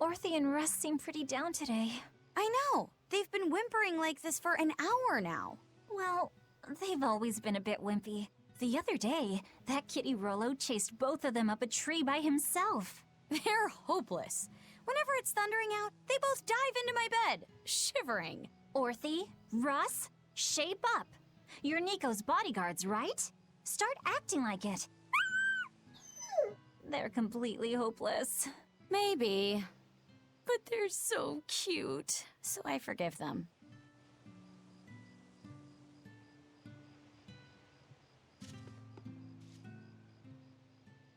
Orthe and Russ seem pretty down today. I know! They've been whimpering like this for an hour now. Well, they've always been a bit wimpy. The other day, that kitty Rollo chased both of them up a tree by himself. They're hopeless. Whenever it's thundering out, they both dive into my bed, shivering. Orthe, Russ, shape up. You're Nico's bodyguards, right? Start acting like it. They're completely hopeless. Maybe. But they're so cute, so I forgive them.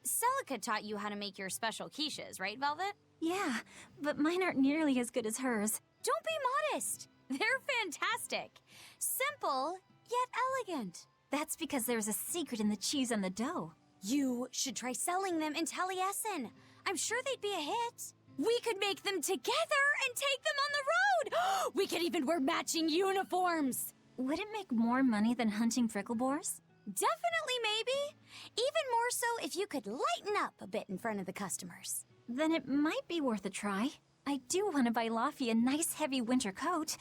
Zarica taught you how to make your special quiches, right, Velvet? Yeah, but mine aren't nearly as good as hers. Don't be modest. They're fantastic. Simple, yet elegant. That's because there's a secret in the cheese on the dough. You should try selling them in Taliesin. I'm sure they'd be a hit. We could make them together and take them on the road! We could even wear matching uniforms! Would it make more money than hunting frickleboars? Definitely maybe. Even more so if you could lighten up a bit in front of the customers. Then it might be worth a try. I do want to buy Laffy a nice heavy winter coat.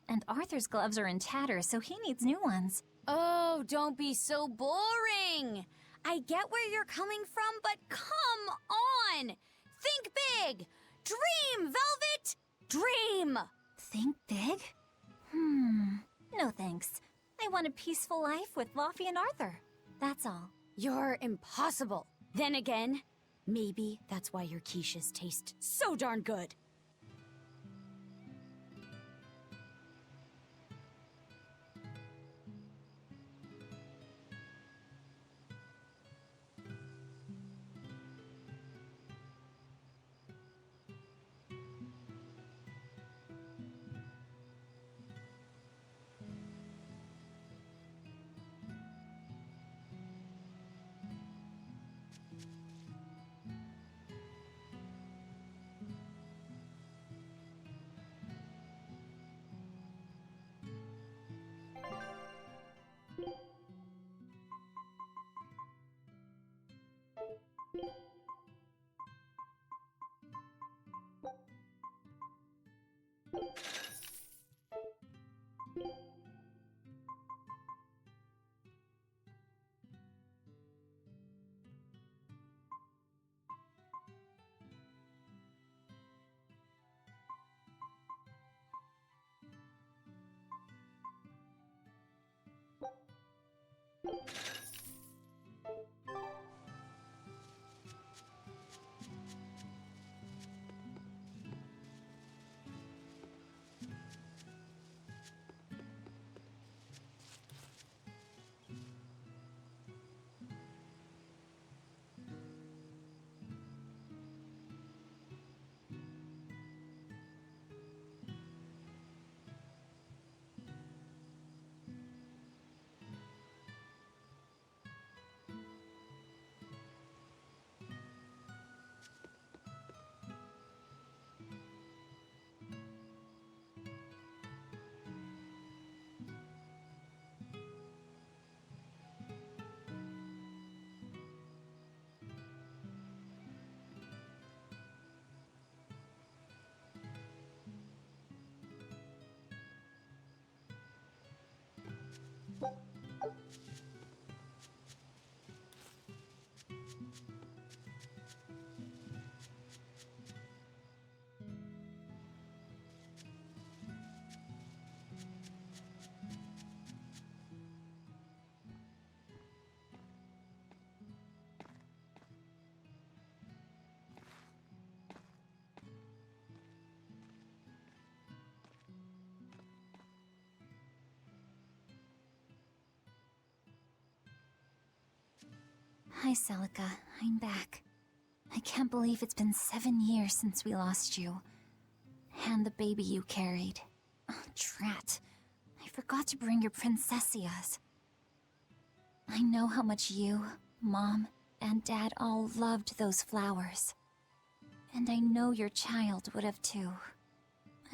And Arthur's gloves are in tatters, so he needs new ones. Oh, don't be so boring. I get where you're coming from, but come on! Think big! Dream, Velvet! Dream! Think big? No thanks. I want a peaceful life with Laffy and Arthur. That's all. You're impossible. Then again, maybe that's why your quiches taste so darn good. Hi, Zarica. I'm back. I can't believe it's been 7 years since we lost you. And the baby you carried. Oh, drat. I forgot to bring your princessias. I know how much you, Mom, and Dad all loved those flowers. And I know your child would have too.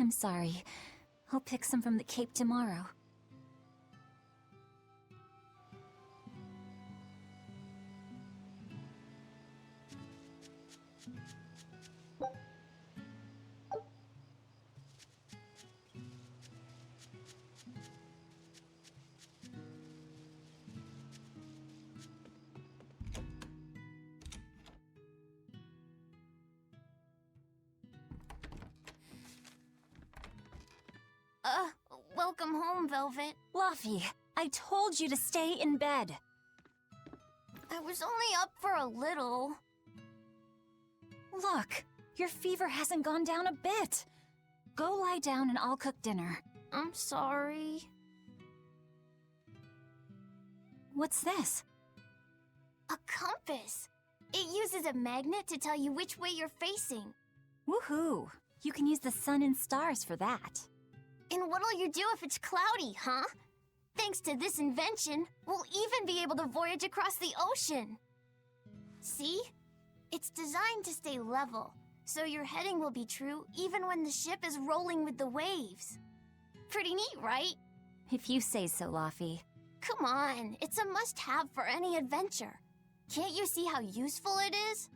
I'm sorry. I'll pick some from the Cape tomorrow. Welcome home, Velvet. Luffy, I told you to stay in bed. I was only up for a little. Look, your fever hasn't gone down a bit. Go lie down and I'll cook dinner. I'm sorry. What's this? A compass. It uses a magnet to tell you which way you're facing. Woohoo! You can use the sun and stars for that. And what'll you do if it's cloudy, huh? Thanks to this invention, we'll even be able to voyage across the ocean. See? It's designed to stay level, so your heading will be true even when the ship is rolling with the waves. Pretty neat, right? If you say so, Luffy. Come on, it's a must-have for any adventure. Can't you see how useful it is?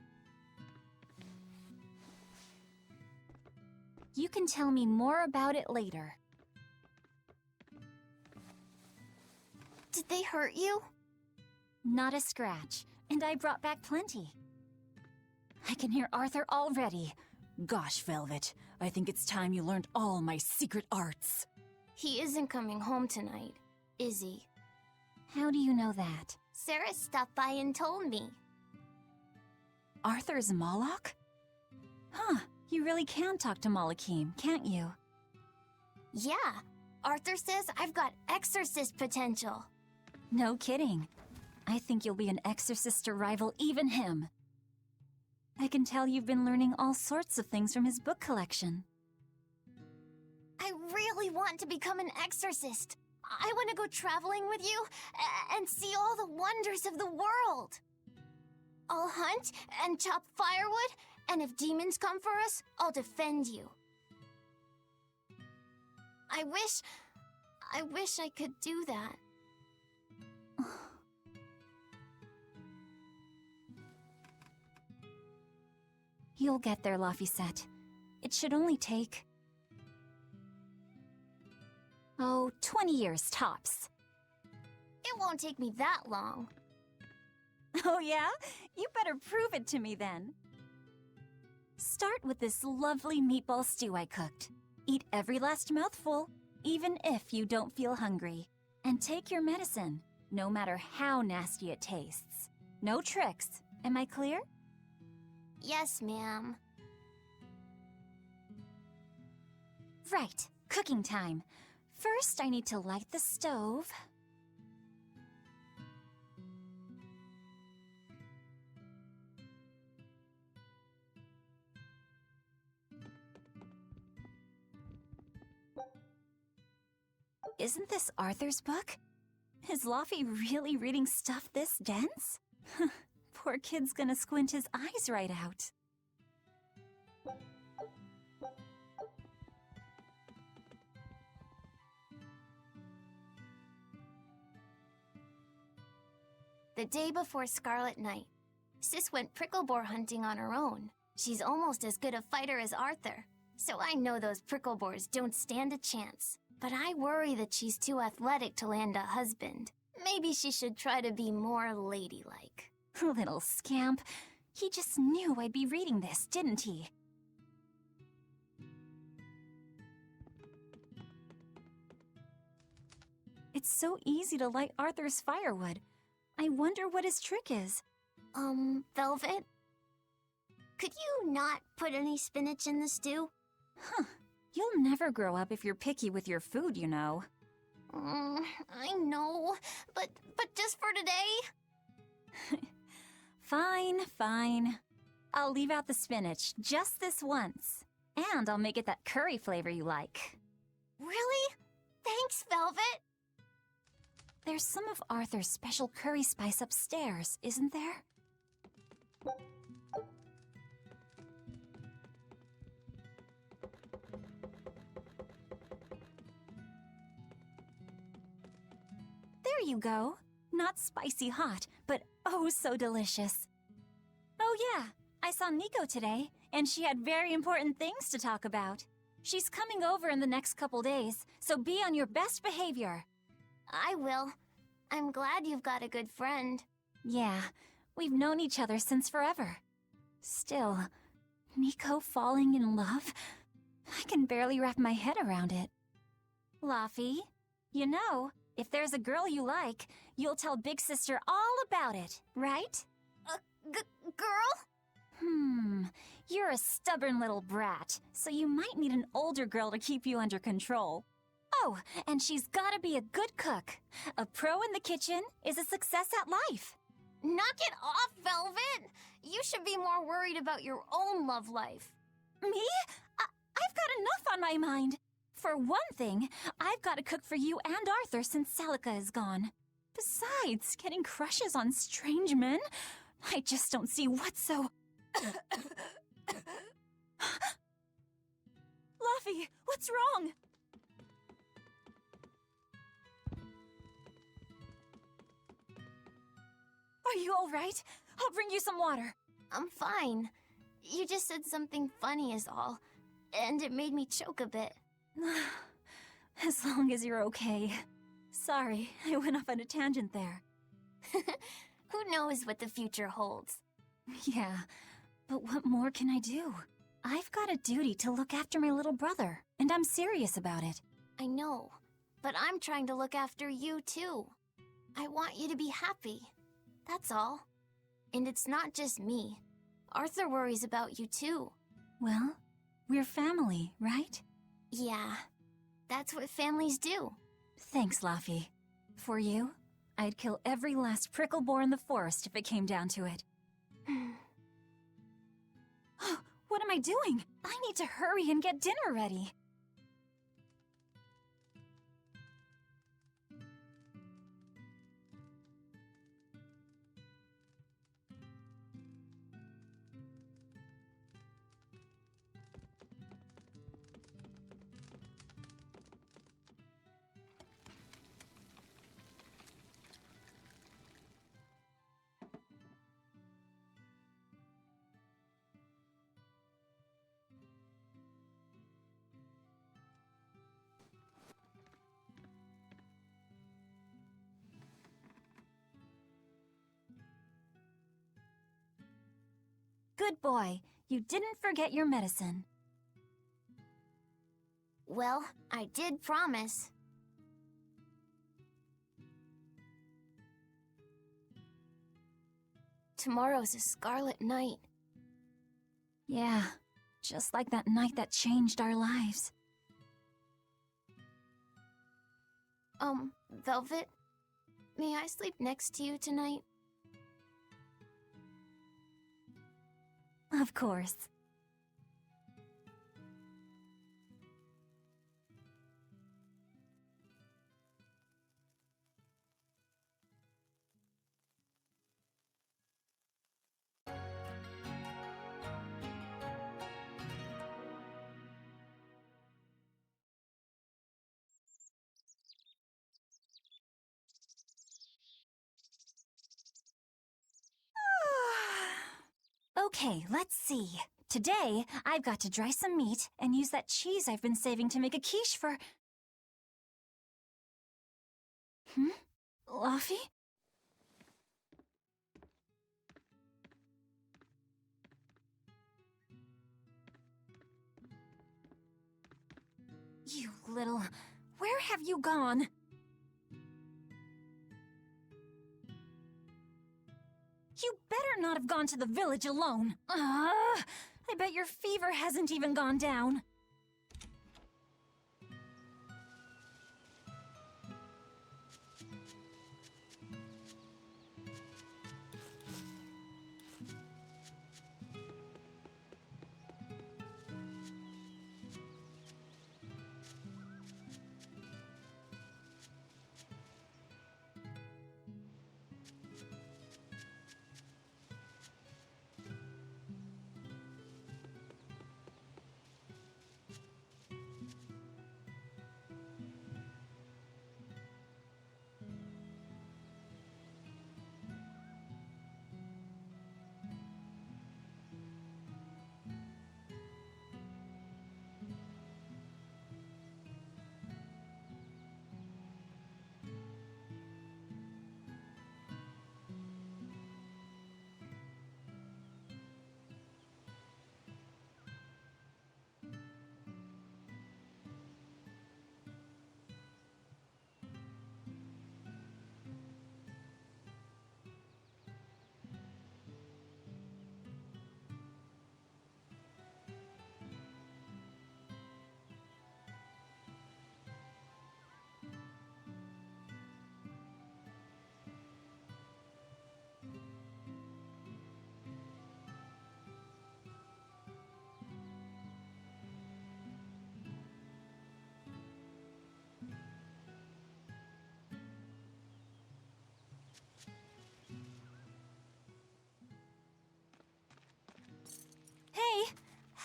You can tell me more about it later. Did they hurt you? Not a scratch, and I brought back plenty. I can hear Arthur already. Gosh, Velvet, I think it's time you learned all my secret arts. He isn't coming home tonight, is he? How do you know that? Sarah stopped by and told me. Arthur's Moloch? Huh, you really can talk to Malakim, can't you? Yeah, Arthur says I've got exorcist potential. No kidding. I think you'll be an exorcist to rival even him. I can tell you've been learning all sorts of things from his book collection. I really want to become an exorcist. I want to go traveling with you and see all the wonders of the world. I'll hunt and chop firewood, and if demons come for us, I'll defend you. I wish I could do that. You'll get there, Laphicet. It should only take... 20 years tops. It won't take me that long. Oh yeah? You better prove it to me then. Start with this lovely meatball stew I cooked. Eat every last mouthful, even if you don't feel hungry. And take your medicine, no matter how nasty it tastes. No tricks. Am I clear? Yes, ma'am. Right, cooking time. First, I need to light the stove. Isn't this Arthur's book? Is Luffy really reading stuff this dense? Poor kid's gonna squint his eyes right out. The day before Scarlet Night, Sis went prickle boar hunting on her own. She's almost as good a fighter as Arthur, so I know those prickle boars don't stand a chance. But I worry that she's too athletic to land a husband. Maybe she should try to be more ladylike. Little scamp. He just knew I'd be reading this, didn't he? It's so easy to light Arthur's firewood. I wonder what his trick is. Velvet? Could you not put any spinach in the stew? Huh. You'll never grow up if you're picky with your food, you know. I know, but just for today? Fine, fine. I'll leave out the spinach just this once. And I'll make it that curry flavor you like. Really? Thanks, Velvet. There's some of Arthur's special curry spice upstairs, isn't there? There you go. Not spicy hot, but oh so delicious. Oh yeah, I saw Nico today, and she had very important things to talk about. She's coming over in the next couple days, so be on your best behavior. I will. I'm glad you've got a good friend. Yeah, we've known each other since forever. Still, Nico falling in love? I can barely wrap my head around it. Laffy, you know, if there's a girl you like, you'll tell Big Sister all about it, right? Girl? You're a stubborn little brat, so you might need an older girl to keep you under control. Oh, and she's gotta be a good cook. A pro in the kitchen is a success at life. Knock it off, Velvet! You should be more worried about your own love life. Me? I've got enough on my mind. For one thing, I've got to cook for you and Arthur since Zarica is gone. Besides, getting crushes on strange men? I just don't see what's so... Laffy, what's wrong? Are you all right? I'll bring you some water. I'm fine. You just said something funny is all, and it made me choke a bit. As long as you're okay. Sorry, I went off on a tangent there. Who knows what the future holds? Yeah, but what more can I do? I've got a duty to look after my little brother, and I'm serious about it. I know, but I'm trying to look after you too. I want you to be happy. That's all. And it's not just me. Arthur worries about you too. Well, we're family, right? Yeah, that's what families do. Thanks, Laffy. For you, I'd kill every last prickle boar in the forest if it came down to it. What am I doing? I need to hurry and get dinner ready. Good boy. You didn't forget your medicine. Well, I did promise. Tomorrow's a scarlet night. Yeah, just like that night that changed our lives. Velvet? May I sleep next to you tonight? Of course. Okay, let's see. Today, I've got to dry some meat and use that cheese I've been saving to make a quiche for... Laffy? You little... Where have you gone? You better not have gone to the village alone. I bet your fever hasn't even gone down.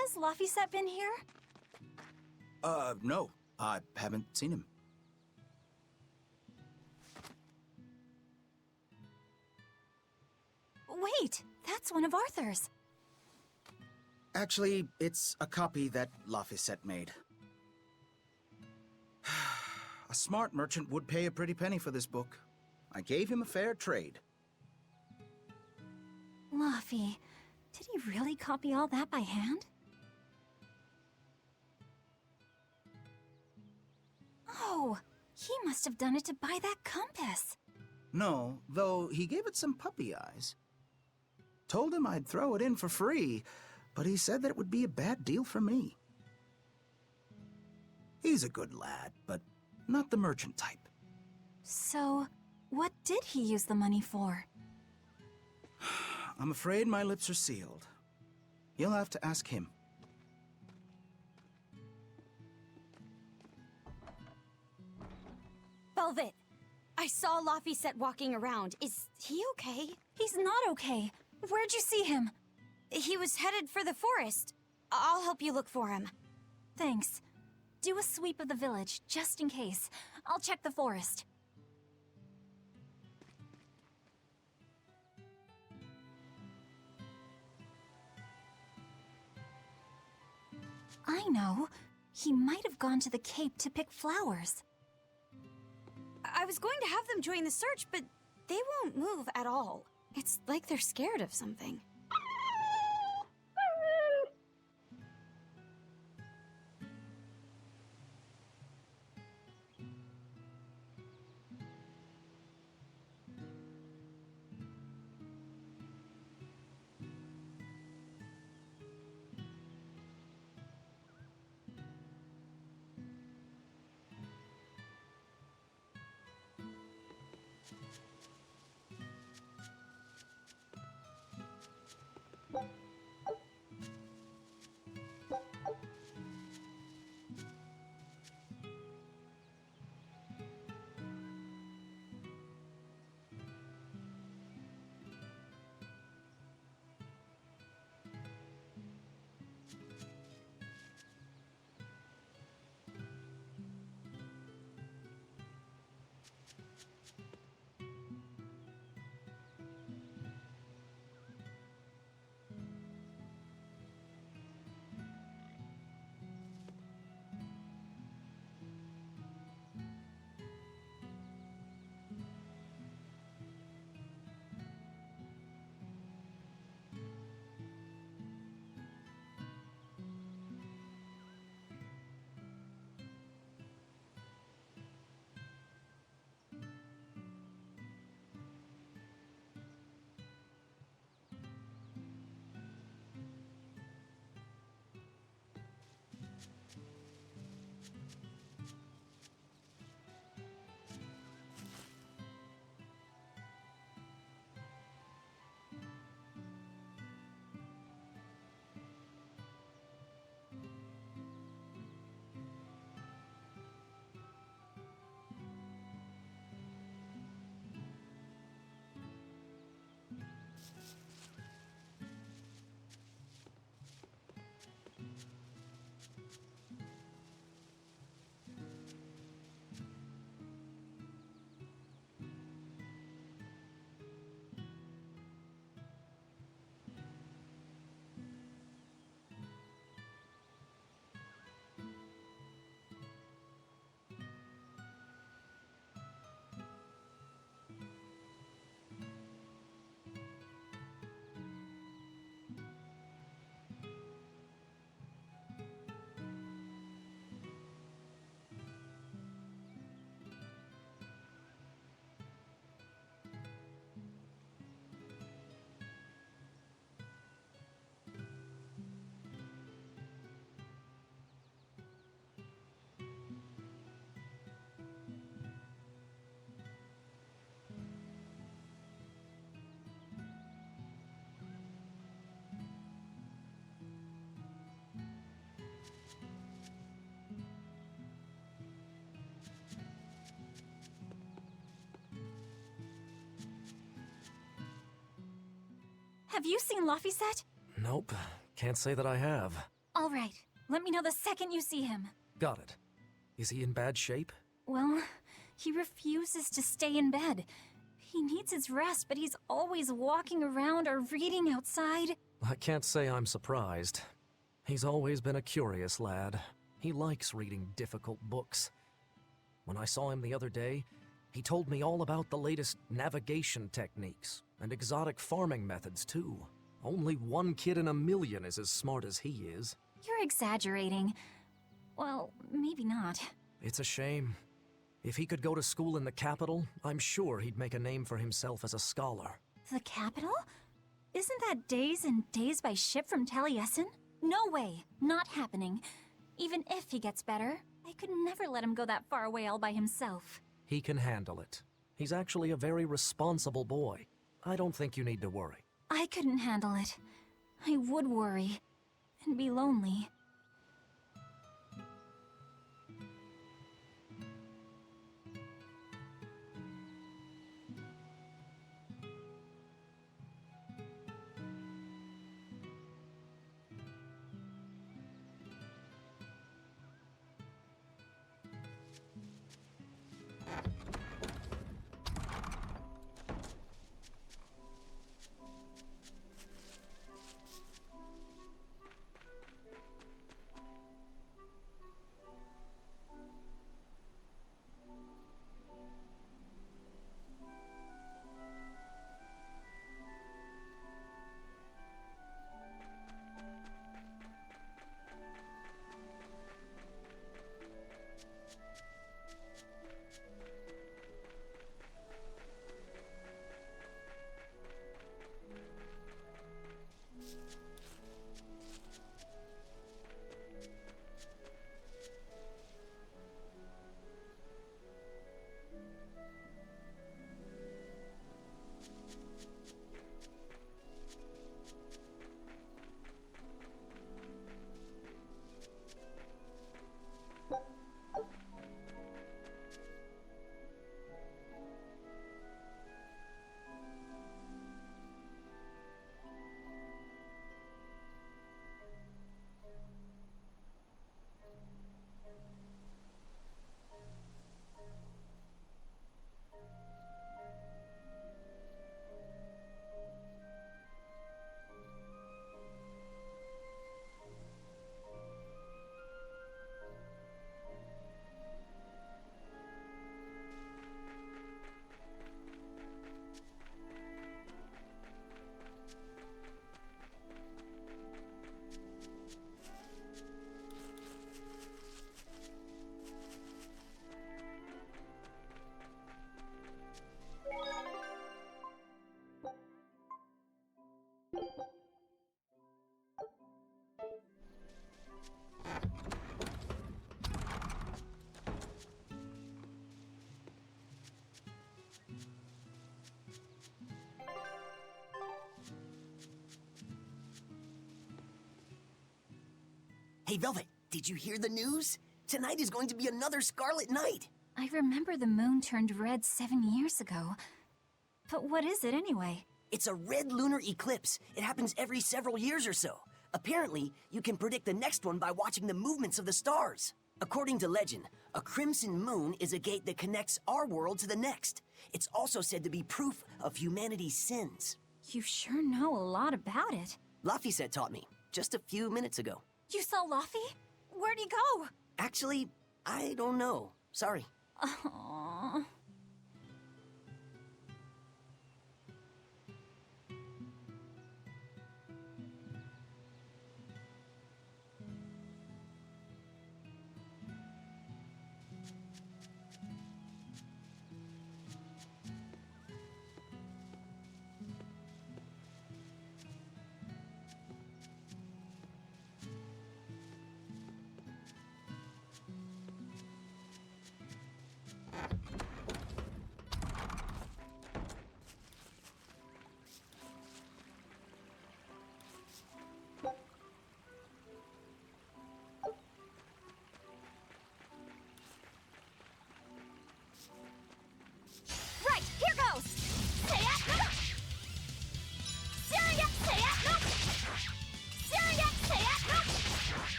Has Laphicet been here? No. I haven't seen him. Wait, that's one of Arthur's. Actually, it's a copy that Laphicet made. A smart merchant would pay a pretty penny for this book. I gave him a fair trade. Laphi, did he really copy all that by hand? Oh, he must have done it to buy that compass. No, though he gave it some puppy eyes. Told him I'd throw it in for free, but he said that it would be a bad deal for me. He's a good lad, but not the merchant type. So, what did he use the money for? I'm afraid my lips are sealed. You'll have to ask him. Velvet, I saw Laphicet walking around. Is he okay? He's not okay. Where'd you see him? He was headed for the forest. I'll help you look for him. Thanks. Do a sweep of the village, just in case. I'll check the forest. I know. He might have gone to the Cape to pick flowers. I was going to have them join the search, but they won't move at all. It's like they're scared of something. Have you seen Laphicet? Nope, can't say that I have. All right. Let me know the second you see him. Got it. Is he in bad shape? Well, he refuses to stay in bed. He needs his rest, but he's always walking around or reading outside. I can't say I'm surprised. He's always been a curious lad. He likes reading difficult books. When I saw him the other day, he told me all about the latest navigation techniques and exotic farming methods, too. Only one kid in a million is as smart as he is. You're exaggerating. Well, maybe not. It's a shame. If he could go to school in the capital, I'm sure he'd make a name for himself as a scholar. The capital? Isn't that days and days by ship from Taliesin? No way. Not happening. Even if he gets better, I could never let him go that far away all by himself. He can handle it. He's actually a very responsible boy. I don't think you need to worry. I couldn't handle it. I would worry. And be lonely. Hey, Velvet, did you hear the news? Tonight is going to be another Scarlet Night. I remember the moon turned red 7 years ago. But what is it anyway? It's a red lunar eclipse. It happens every several years or so. Apparently, you can predict the next one by watching the movements of the stars. According to legend, a crimson moon is a gate that connects our world to the next. It's also said to be proof of humanity's sins. You sure know a lot about it. Laphicet taught me, just a few minutes ago. You saw Laffy? Where'd he go? Actually, I don't know. Sorry. Aww.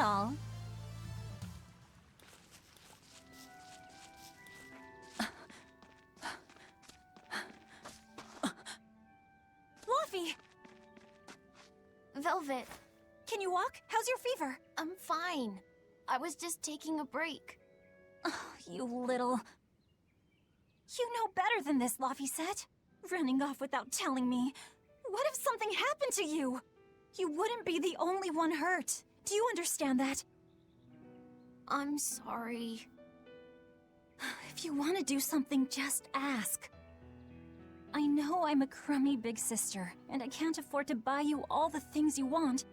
all. Fluffy! Velvet, Can you walk? How's your fever? I'm fine. I was just taking a break. Oh, you little... You know better than this, Laphicet. Running off without telling me. What if something happened to you? You wouldn't be the only one hurt. Do you understand that? I'm sorry. If you want to do something, just ask. I know I'm a crummy big sister, and I can't afford to buy you all the things you want.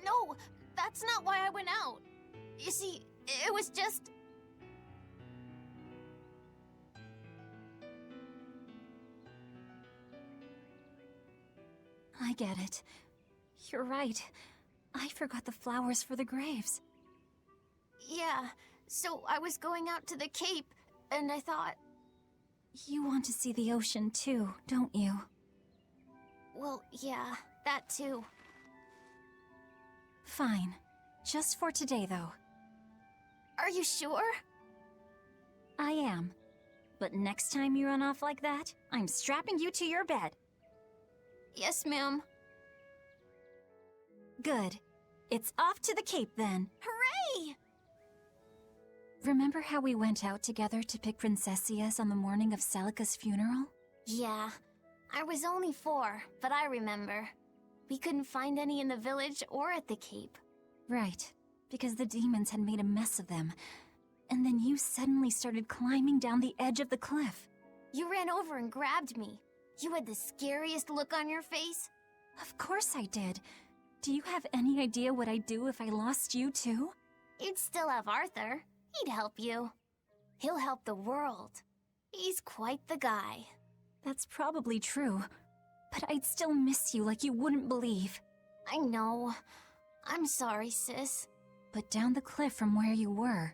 No, that's not why I went out. You see, it was just... I get it. You're right. I forgot the flowers for the graves. Yeah, so I was going out to the Cape, and I thought, You want to see the ocean too, don't you? well, yeah, that too. Fine. Just for today, though. Are you sure? I am. But next time you run off like that, I'm strapping you to your bed. Yes, ma'am. Good. It's off to the Cape then. Hooray! Remember how we went out together to pick princessias on the morning of Zarica's funeral? Yeah, I was only 4, but I remember. We couldn't find any in the village or at the Cape. Right, because the demons had made a mess of them. And then you suddenly started climbing down the edge of the cliff. You ran over and grabbed me. You had the scariest look on your face. Of course I did. Do you have any idea what I'd do if I lost you too? You'd still have Arthur. He'd help you. He'll help the world. He's quite the guy. That's probably true. But I'd still miss you like you wouldn't believe. I know. I'm sorry, sis. But down the cliff from where you were,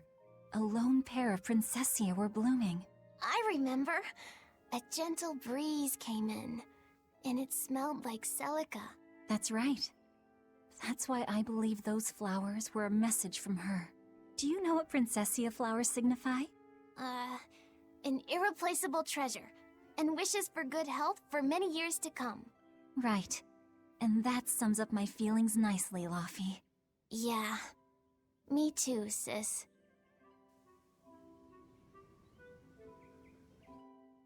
a lone pair of princessia were blooming. I remember. A gentle breeze came in, and it smelled like Zarica. That's right. That's why I believe those flowers were a message from her. Do you know what princessia flowers signify? An irreplaceable treasure, and wishes for good health for many years to come. Right. And that sums up my feelings nicely, Laphi. Yeah. Me too, sis.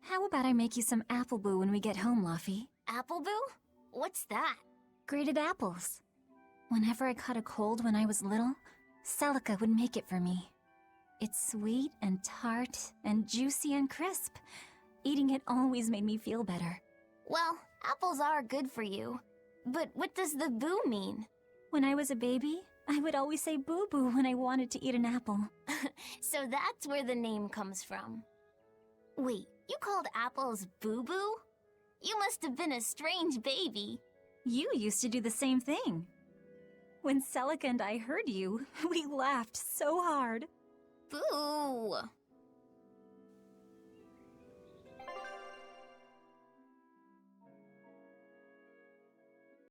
How about I make you some apple boo when we get home, Laphi? Apple Boo? What's that? Grated apples. Whenever I caught a cold when I was little, Zarica would make it for me. It's sweet and tart and juicy and crisp. Eating it always made me feel better. Well, apples are good for you. But what does the boo mean? When I was a baby, I would always say boo-boo when I wanted to eat an apple. So that's where the name comes from. Wait, you called apples boo-boo? You must have been a strange baby. You used to do the same thing. When Zarica and I heard you, we laughed so hard. Boo!